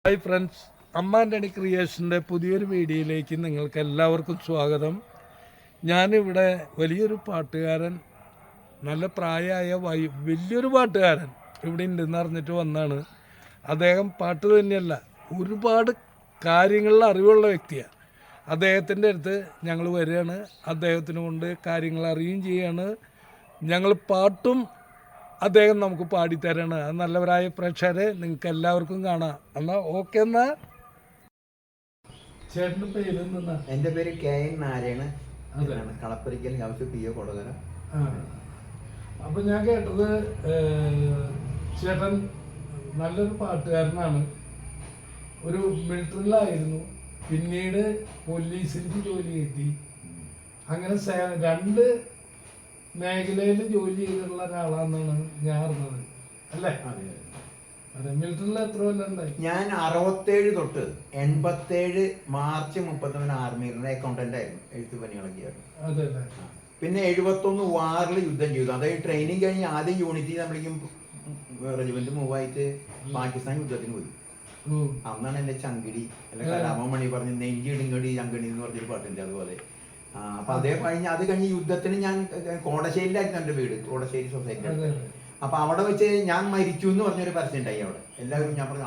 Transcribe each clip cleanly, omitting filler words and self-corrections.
Hi friends, അമ്മ ആൻ്റണി ക്രിയേഷൻ്റെ പുതിയൊരു വീഡിയോയിലേക്ക് നിങ്ങൾക്ക് എല്ലാവർക്കും സ്വാഗതം. ഞാനിവിടെ വലിയൊരു പാട്ടുകാരൻ, നല്ല പ്രായമായ വലിയൊരു പാട്ടുകാരൻ ഇവിടെ ഉണ്ടെന്ന് അറിഞ്ഞിട്ട് വന്നാണ്. അദ്ദേഹം പാട്ട് തന്നെയല്ല, ഒരുപാട് കാര്യങ്ങളിൽ അറിവുള്ള വ്യക്തിയാണ്. അദ്ദേഹത്തിൻ്റെ അടുത്ത് ഞങ്ങൾ വരികയാണ്, അദ്ദേഹത്തിന് കൊണ്ട് കാര്യങ്ങൾ അറിയുകയും ചെയ്യാണ്. ഞങ്ങൾ പാട്ടും അദ്ദേഹം നമുക്ക് പാടിത്തരാണ്. അത് നല്ലവരായ പ്രേക്ഷകരെ നിങ്ങൾക്ക് എല്ലാവർക്കും കാണാം. എന്നാൽ ഓക്കെ. എന്നാ ചേട്ടൻ്റെ പേര് എന്താ? എൻ്റെ പേര് KN Narayanan, Kalappurakkal house PO Kodakara. അപ്പം ഞാൻ കേട്ടത് ചേട്ടൻ നല്ലൊരു പാട്ടുകാരനാണ്. ഒരു മിലിറ്ററിയിലായിരുന്നു, പിന്നീട് പോലീസിലേക്ക് ജോലി കിട്ടി. അങ്ങനെ രണ്ട് മേഖലയിൽ ജോലി ചെയ്തിട്ടുള്ള ഒരാളാണെന്നാണ് ഞാൻ അറിഞ്ഞത്, അല്ലേ? അതെ. മിലിറ്ററിയിൽ എത്ര കൊല്ലം ഉണ്ടായി? ഞാൻ 67 തൊട്ട് 87 മാർച്ച് 31 ആർമിയിലെ അക്കൗണ്ടന്റ് ആയിരുന്നു, എഴുത്തു പണികളൊക്കെയായിരുന്നു. അതെ. പിന്നെ 71 വാറിൽ യുദ്ധം ചെയ്തു. അതായത് ട്രെയിനിങ് കഴിഞ്ഞ് ആദ്യം യൂണിറ്റി നമ്മളിക്കും റെജിമെന്റ് മൂവായിട്ട് പാകിസ്ഥാൻ യുദ്ധത്തിന് പോയി. അന്നാണ് എന്റെ ചങ്കിടി, അല്ല കലാമണി പറഞ്ഞ് നെഞ്ചിടിങ്ങടി ചങ്കടി എന്ന് പറഞ്ഞൊരു പാട്ടുണ്ട്. അതുപോലെ അപ്പൊ അത് കഴിഞ്ഞ് യുദ്ധത്തിന് ഞാൻ കോടശ്ശേരിയിലായിരുന്നു എന്റെ വീട്, കോടശ്ശേരി സൊസൈറ്റി. അപ്പൊ അവിടെ വെച്ച് ഞാൻ മരിച്ചു എന്ന് പറഞ്ഞൊരു പരസ്യം ഉണ്ടായി അവിടെ. എല്ലാവരും ഞാൻ പറഞ്ഞു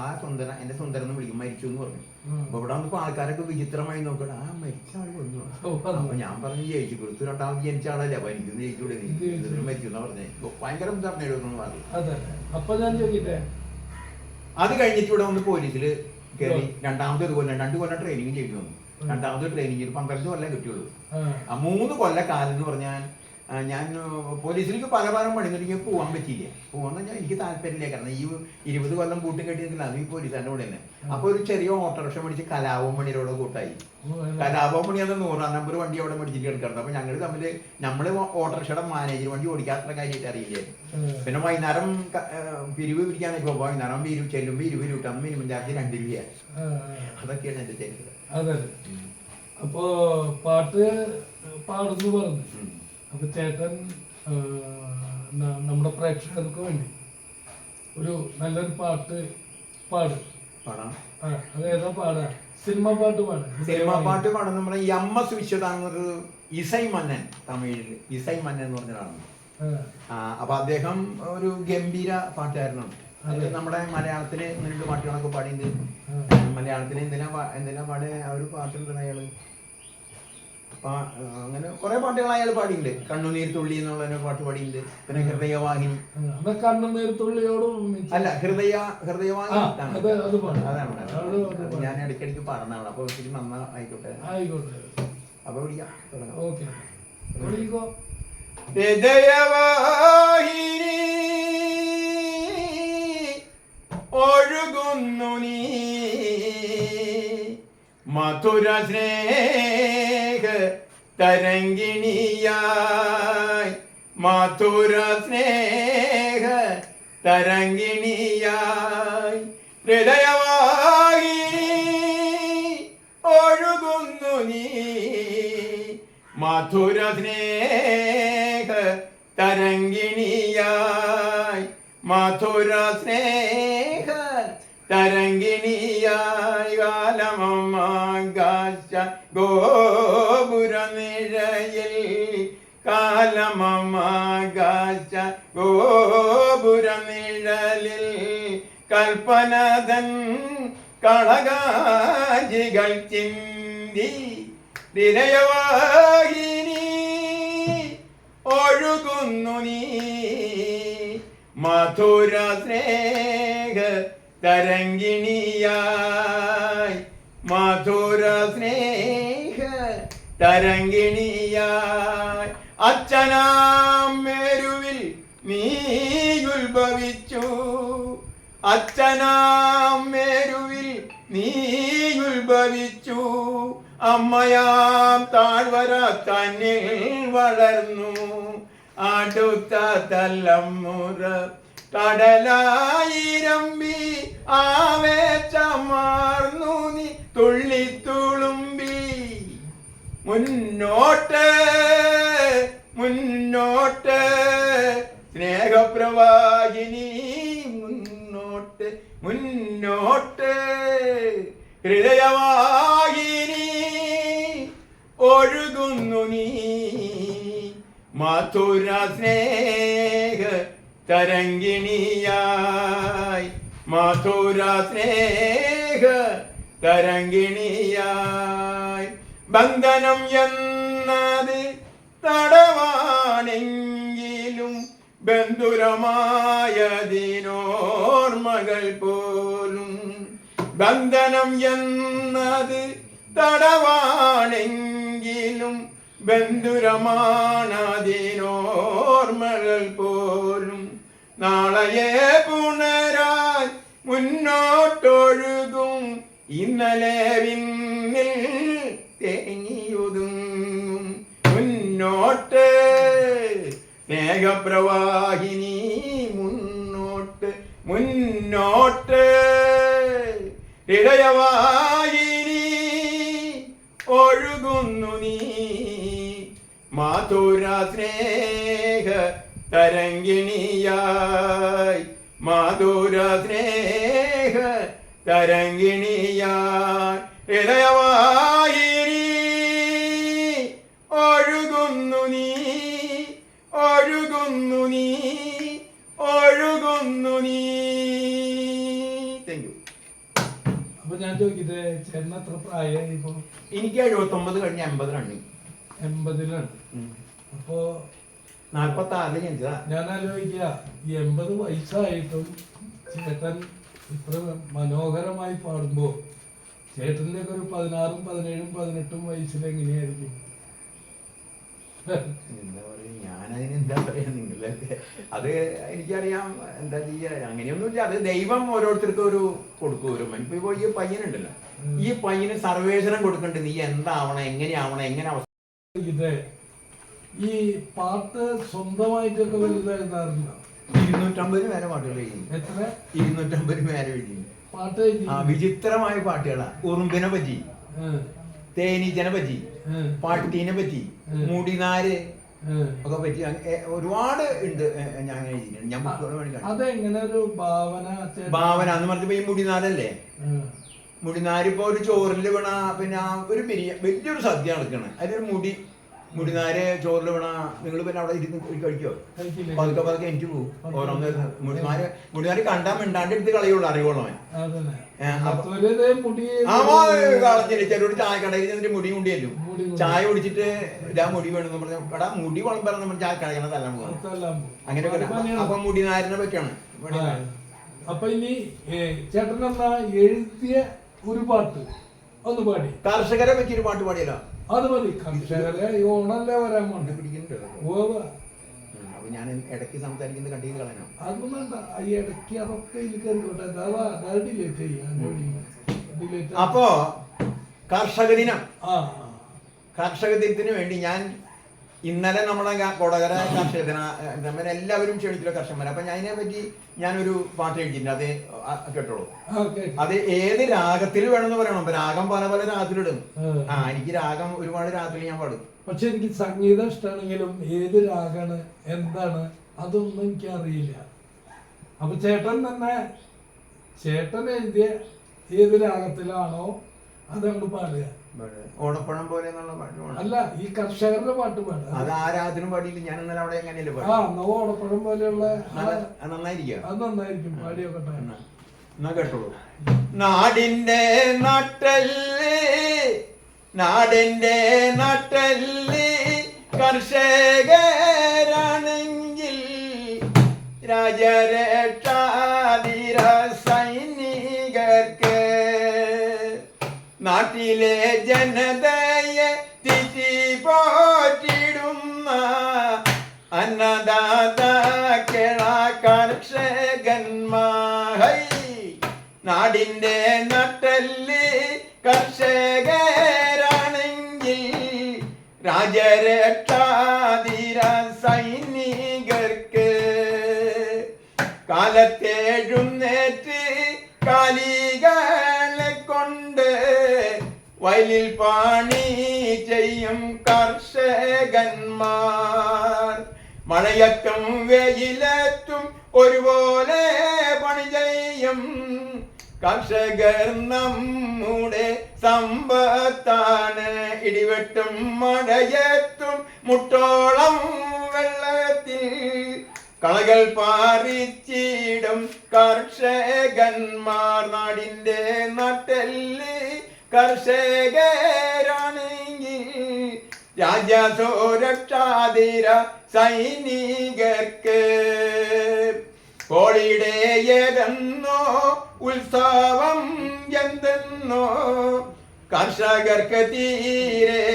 എന്റെ സുന്ദരൻ എന്ന് വിളിക്കും, മരിച്ചു എന്ന് പറഞ്ഞു. അപ്പൊ ഇവിടെ വന്നപ്പോ ആൾക്കാരൊക്കെ വിചിത്രമായി നോക്കണം, മരിച്ച ആൾ വന്നു. അപ്പൊ ഞാൻ പറഞ്ഞു ജയിച്ചു കൊടുത്തു, രണ്ടാമത് ജനിച്ച ആളല്ലേ, അപ്പൊ എനിക്ക് ജയിച്ചൂടെ, മരിച്ചു എന്നാ പറഞ്ഞേ. ഭയങ്കര പറഞ്ഞിടുന്നു പറഞ്ഞു. അത് കഴിഞ്ഞിട്ട് ഇവിടെ വന്ന് പോലീസിൽ കയറി. രണ്ടാമത് 2 കൊല്ലം ട്രെയിനിങ് ചെയ്തു വന്നു. രണ്ടാമത് ട്രെയിനിങ് ചെയ്ത് 12 കൊല്ലം കിട്ടിയുള്ളൂ. 3 കൊല്ലക്കാലം എന്ന് പറഞ്ഞാൽ ഞാൻ പോലീസിലേക്ക് പല പണിതിട്ട് പോകാൻ പറ്റിയില്ല. പോകാന്ന് പറഞ്ഞാൽ എനിക്ക് താല്പര്യമില്ല. കാരണം ഈ 20 കൊല്ലം കൂട്ടും കെട്ടിയിട്ടില്ല, അത് ഈ പോലീസുകാരുടെ കൂടെ തന്നെ. അപ്പൊ ഒരു ചെറിയ ഓട്ടോറിക്ഷ മേടിച്ച് കലാഭവമണിയോട് കൂട്ടായി. കലാഭവമണി അത് 100-ാം നമ്പർ വണ്ടി അവിടെ മേടിച്ചിട്ട് കിടക്കുന്നത്. അപ്പൊ നമ്മള് ഓട്ടോറിക്ഷയുടെ മാനേജർ വണ്ടി ഓടിക്കാത്ത കാര്യമായിട്ട് അറിയില്ലായിരുന്നു. പിന്നെ വൈകുന്നേരം പിരിവ് പിടിക്കാനൊക്കെ പോകുമ്പോൾ വൈകുന്നേരം ചെല്ലുമ്പോൾ 20 രൂപ, മിനിമം ചാർജ് 2 രൂപയാണ്. അതൊക്കെയാണ് എന്റെ ചരിത്രം. അതെ. അപ്പോ പാട്ട് പാടുന്നു പറഞ്ഞു. അപ്പൊ ചേട്ടൻ നമ്മുടെ പ്രേക്ഷകർക്ക് വേണ്ടി ഒരു നല്ലൊരു പാട്ട് പാടാം. അതേതാ പാടാ? സിനിമ പാട്ട് പാടും. നമ്മുടെ MS വിശ്വനാഥ്, ഇസൈ മന്നൻ, തമിഴിൽ ഇസൈ മന്നൻ എന്ന് പറഞ്ഞൊരാളാണ്. അപ്പൊ അദ്ദേഹം ഒരു ഗംഭീര പാട്ടുകാരനാണ്. നമ്മുടെ മലയാളത്തില് 2 പാട്ടുകളൊക്കെ പാടിയിട്ടുണ്ട്. മലയാളത്തില് എന്തെല്ലാം പാടിയ ആ ഒരു പാട്ടുണ്ട് അയാള്. അങ്ങനെ കുറെ പാട്ടുകൾ അയാൾ പാടിയിട്ടുണ്ട്. കണ്ണുനീർ തുള്ളി എന്നുള്ള പാട്ട് പാടിയിട്ടുണ്ട്. പിന്നെ ഹൃദയവാഹിനി, കണ്ണുനീർ തുള്ളിയോടും അല്ല ഹൃദയവാഹിനി അതാണ് ഞാൻ ഇടയ്ക്കിടയ്ക്ക് പാടുന്നതാണ്. അപ്പൊ ഒത്തിരി നന്നായിക്കോട്ടെ. അപ്പൊ വിളിക്കാം, ഹൃദയവാഹിനി ഒഴുകുന്നു നീ മധുര സ്നേഹ തരംഗിണിയായി, മധുര സ്നേഹ തരംഗിണിയായി. ഹൃദയവാഹിനി ഒഴുകുന്നു നീ മധുര സ്നേഹ തരംഗിണിയായി, മധുര സ്നേഹ തരംഗിണിയായി. കാലമമാകാശ ഗോപുര നിഴയിൽ, കാലമമാകാശ ഗോപുര നിഴലിൽ കൽപ്പനതൻ കളകാജികൾ ചിന്തി. ഹൃദയവാഹിനി ഒഴുകുന്നു നീ മധുര സ്നേഹ തരംഗിണിയായി, മധുര സ്നേഹ തരംഗിണിയായി. അച്ഛനാം മേരുവിൽ നീ ഉത്ഭവിച്ചു, അച്ഛനാം മേരുവിൽ നീ ഉത്ഭവിച്ചു. അമ്മയാം താഴ്വര തന്നിൽ വളർന്നു, അടുത്ത തലമുറ കടലായിരമ്പി ആവേശമാർന്നു നീ തുള്ളിത്തുളുമ്പി. മുന്നോട്ട് മുന്നോട്ട് സ്നേഹപ്രവാഹിനി, മുന്നോട്ട് മുന്നോട്ട് ഹൃദയവാഹിനി ഒഴുകുന്നു നീ മധുര സ്നേഹ തരംഗിണിയായി മധുര സ്നേഹ തരംഗിണിയായി ബന്ധനം എന്നത് തടവാണെങ്കിലും ബന്ധുരമായതിനോർമകൾ പോലും ബന്ധനം എന്നത് തടവാണെങ്കിലും ബന്ധുരമാണതിനോർമകൾ പോലും നാളെയെ പുണരാൻ മുന്നോട്ടൊഴുകും ഇന്നലെ വിണ്ണിൽ തേങ്ങിയൊതുങ്ങും മുന്നോട്ട് സ്നേഹപ്രവാഹിനി മുന്നോട്ട് മുന്നോട്ട് ഹൃദയവാഹിനി ഒഴുകുന്നു നീ മധുര സ്നേഹ തരംഗിണിയായി മധുര സ്നേഹ തരംഗിണിയായി ഹൃദയവാഹിനി ഒഴുകുന്നു നീ ഒഴുകുന്നു നീ ഒഴുകുന്നു നീ. Thank you. അപ്പൊ ഞാൻ ചോദിക്കട്ടെ, ചേട്ടൻ എത്ര പ്രായമായി ഇപ്പൊ? എനിക്ക് 79 കഴിഞ്ഞ് 80 റണ്ണി 80-ലാണ്. അപ്പോ 46 ജനിച്ചതാ. ഞാൻ ആലോചിക്കുക, 80 വയസ്സായിട്ടും ചേട്ടൻ ഇത്ര മനോഹരമായി പാടുമ്പോ ചേട്ടന്റെ ഒക്കെ ഒരു 16, 17, 18 വയസ്സിൽ എങ്ങനെയായിരിക്കും? എന്താ പറയാ, ഞാനതിനെന്താ പറയാ, നിങ്ങളൊക്കെ അത് എനിക്കറിയാം. എന്താ ചെയ്യാ, അങ്ങനെയൊന്നുമില്ല. അത് ദൈവം ഓരോരുത്തർക്കും ഒരു കൊടുക്കും. ഒരു ഇപ്പൊ ഈ പയ്യനുണ്ടല്ലോ, ഈ പയ്യന് സർവേശ്വരം കൊടുക്കണ്ട്. നീ എന്താവണം, എങ്ങനെയാവണം, എങ്ങനെ ഇത് ഈ പാട്ട് സ്വന്തമായിട്ടൊക്കെ വലുത് എഴുതാറുണ്ടോ? 250 മേലെ പാട്ടുകൾ എഴുതി. എത്ര? 250 മേലെ എഴുതി. പാട്ട് വിചിത്രമായ പാട്ടുകളാ. ഉറുമ്പിനെ പറ്റി, തേനീച്ചനെ പറ്റി, പട്ടീനെ പറ്റി, മുടിനാര് ഒക്കെ പറ്റി ഒരുപാട് ഉണ്ട്. ഞാൻ എഴുതിയിട്ടുണ്ട്. ഞാൻ അതെങ്ങനെ ഒരു ഭാവന എന്ന് പറഞ്ഞപ്പോ ഈ മുടിനാരല്ലേ, മുടിനാരിപ്പോ ഒരു ചോറിൽ വീണ പിന്നെ ഒരു വലിയൊരു സദ്യ നടക്കണം. അതിലൊരു മുടിനാര് ചോറിൽ വീണ നിങ്ങൾ പിന്നെ അവിടെ ഇരുന്ന് കഴിക്കോ? പതുക്കെ പതുക്കെ എനിക്ക് പോകും. ഓരോന്ന് മുടിനാര് കണ്ടാൽ മിണ്ടാണ്ട് എടുത്ത് കളയുള്ളൂ, അറിവുള്ളവൻ. ചിലരോട് ചായ കടയിൽ ചെന്നിട്ട് മുടി കൊണ്ടിയല്ലോ, ചായ കുടിച്ചിട്ട് ഇതാ മുടി വേണമെന്ന് പറഞ്ഞു. എടാ മുടി കുളമ്പറന്ന് നമ്മൾ ചായ കഴിക്കണ തല്ലാൻ പോകാം. അങ്ങനെയൊക്കെ അപ്പൊ മുടിനാരിനെ പറ്റിയാണ്. അപ്പൊ ഇനി ചേട്ടനെന്നാ എഴുതിയ ഒരു പാട്ട് ഒന്ന് പാടി. കർഷകരെ പറ്റി ഒരു പാട്ട് പാടിയല്ലോ, അത് മതി. കർഷകരെ ഓണല്ലേ വരാൻ കൊണ്ട് പിടിക്കുന്നുണ്ടോ? അപ്പൊ ഞാൻ ഇടയ്ക്ക് സംസാരിക്കുന്നത് കണ്ടീത് കളയാനോ? അതൊന്നും വേണ്ട. ഈ ഇടയ്ക്ക് അതൊക്കെ ഇതിൽ കയറിക്കോട്ടെ. ഡിലേറ്റ് ചെയ്യാം. അപ്പോ കർഷക ദിനം, കർഷക ദിനത്തിന് വേണ്ടി ഞാൻ ഇന്നലെ നമ്മുടെ കൊടകര കർഷക ദിനം എല്ലാവരും ക്ഷണിച്ചില്ല കർഷകന്മാരെ. അപ്പൊ അതിനെ പറ്റി ഞാനൊരു പാട്ട് എഴുതിയിട്ടുണ്ട്. അത് കേട്ടോളൂ. അത് ഏത് രാഗത്തിൽ വേണമെന്ന് പറയണം. അപ്പൊ രാഗം പല പല രാഗത്തിലിടും. എനിക്ക് രാഗം ഒരുപാട് രാഗത്തിൽ ഞാൻ പാടും. പക്ഷെ എനിക്ക് സംഗീതം ഇഷ്ടമാണെങ്കിലും ഏത് രാഗാണ് എന്താണ് അതൊന്നും എനിക്ക് അറിയില്ല. അപ്പൊ ചേട്ടൻ തന്നെ ചേട്ടൻ എഴുതിയ ഏത് രാഗത്തിലാണോ അതങ്ങോട്ട് പാടുക. ഓടപ്പഴം പോലെ എന്നുള്ള പാട്ട് അല്ല, ഈ കർഷകരുടെ പാട്ട് പാടുക. അത് ആ രാഗത്തിനും പാടിയില്ല. ഞാൻ ഇന്നലെ അവിടെ എങ്ങനെയല്ലേ ഓടപ്പഴം പോലെയുള്ള നന്നായിരിക്കും. അത് നന്നായിരിക്കും. പാടിയൊക്കെ എന്നാ കേട്ടോളൂ. നാടിന്റെ നട്ടല് കർഷകരാണെങ്കിൽ രാജരക്ഷാധീര സൈനികർക്ക് നാട്ടിലെ ജനതയെ തിരി പോറ്റിടുന്ന അന്നദാതാക്കള കർഷകന്മാർ. നാടിന്റെ നട്ടല് കർഷകരാണെങ്കിൽ രാജരക്ഷാധീര സൈനികർക്ക് കാലത്തെഴുന്നേറ്റ് കാലികളെ കൊണ്ട് വയലിൽ പണി ചെയ്യും കർഷകന്മാർ. മഴയത്തും വെയിലത്തും ഒരുപോലെ പണി ചെയ്യും കർഷകർ നമ്മുടെ സമ്പത്താണ്. ഇടിവെട്ടും മഴയത്തും മുട്ടോളം വെള്ളത്തിൽ കളകൾ പാറിച്ചിടും കർഷകന്മാർ. നാടിന്റെ നട്ടെല്ല് കർഷകരാണെങ്കിൽ രാജ്യസുരക്ഷാധീര സൈനികർക്ക് കോളിയുടേതെന്നോ ഉത്സവം എന്തെന്നോ കർഷകർക്ക് തീരെ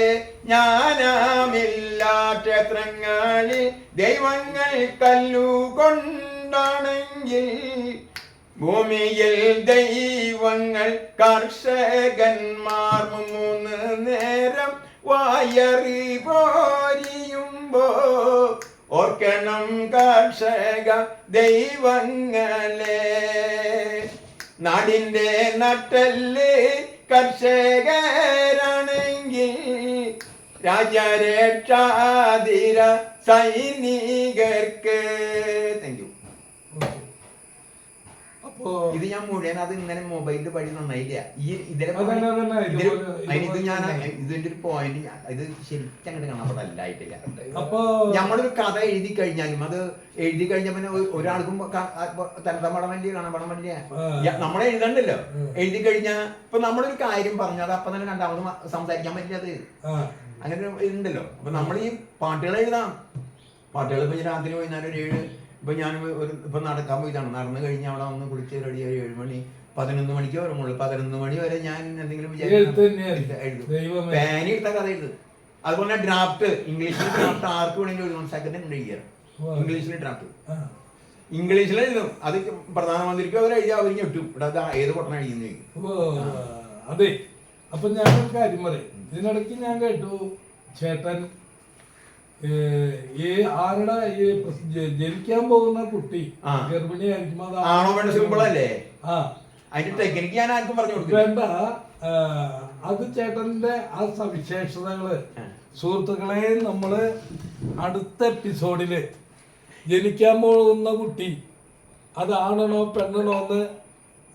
ജ്ഞാനമില്ല. ക്ഷേത്രങ്ങളിൽ ദൈവങ്ങൾ കല്ലുകൊണ്ടാണെങ്കിൽ ഭൂമിയിൽ ദൈവങ്ങൾ കർഷകന്മാർ. 3 നേരം വയറി പോരിയുമ്പോ ഓർക്കണം കർഷക ദൈവങ്ങളെ. നാടിന്റെ നട്ടെല്ല് കർഷകരാണെങ്കിൽ രാജ്യരക്ഷാധീര സൈനികർക്ക്. Thank you. ഇത് ഞാൻ മുഴുവൻ അത് ഇങ്ങനെ മൊബൈലിൽ വഴി നന്നായില്ല. ഇതിന്റെ ഒരു പോയിന്റ് ഇത് ശരിക്കും അങ്ങോട്ട് കാണപ്പെടല്ലായിട്ടില്ല. അപ്പൊ നമ്മളൊരു കഥ എഴുതി കഴിഞ്ഞാലും അത് എഴുതി കഴിഞ്ഞ പിന്നെ ഒരാൾക്കും തനതമടം വലിയ കാണപ്പെടാൻ വലിയ നമ്മളെ എഴുതണ്ടല്ലോ. എഴുതി കഴിഞ്ഞാൽ ഇപ്പൊ നമ്മളൊരു കാര്യം പറഞ്ഞാൽ അത് അപ്പൊ തന്നെ രണ്ടാമത് സംസാരിക്കാൻ പറ്റില്ലത്. അങ്ങനെ ഇതുണ്ടല്ലോ. അപ്പൊ നമ്മൾ ഈ പാട്ടുകൾ എഴുതാം. പാട്ടുകൾ ഇപ്പൊ രാത്രി വൈകുന്നേരം ഒരു 7 ഇപ്പൊ ഞാൻ ഇപ്പൊ നടക്കാൻ പോയിട്ടാണ്. നടന്നു കഴിഞ്ഞാൽ അവിടെ വന്ന് കുളിച്ച് റെഡിയായി 7 മണി 11 മണിക്ക് വരുമ്പോളൂ. 11 മണി വരെ ഞാൻ എന്തെങ്കിലും എഴുതും. പേന എടുത്താൽ കഥ എഴുതും. അതുപോലെ ഡ്രാഫ്റ്റ് ഇംഗ്ലീഷിൽ ഡ്രാഫ്റ്റ് ആർക്ക് വേണമെങ്കിലും എഴുതും. സെക്കൻഡ് എഴുതിയ ഇംഗ്ലീഷിൽ ഡ്രാഫ്റ്റ് ഇംഗ്ലീഷിൽ എഴുതും. അത് പ്രധാനമന്ത്രിക്ക് അവർ എഴുതി അവർ ഞെട്ടും. ഇവിടെ ഏത് പൊട്ടണ എഴുതുന്നു. അതെ. അപ്പൊ ഞാനൊരു കാര്യം പറയും. ഇതിനിടയ്ക്ക് ഞാൻ കേട്ടു ചേട്ടൻ ആരുടെ ജനിക്കാൻ പോകുന്ന കുട്ടി ഗർഭിണിയായിരിക്കും. വേണ്ട, അത് ചേട്ടന്റെ ആ സവിശേഷതകള് സുഹൃത്തുക്കളെ നമ്മള് അടുത്ത എപ്പിസോഡില് ജനിക്കാൻ പോകുന്ന കുട്ടി അതാണോ പെണ്ണണോ എന്ന്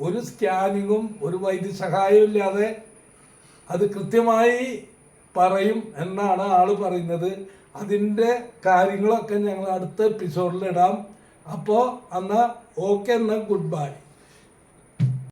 ഒരു സ്കാനിങ്ങും ഒരു വൈദ്യസഹായവും ഇല്ലാതെ അത് കൃത്യമായി പറയും എന്നാണ് ആള് പറയുന്നത്. അതിൻ്റെ കാര്യങ്ങളൊക്കെ ഞങ്ങൾ അടുത്ത എപ്പിസോഡിൽ ഇടാം. അപ്പോൾ എന്നാൽ ഓക്കെ, എന്നാൽ ഗുഡ് ബൈ.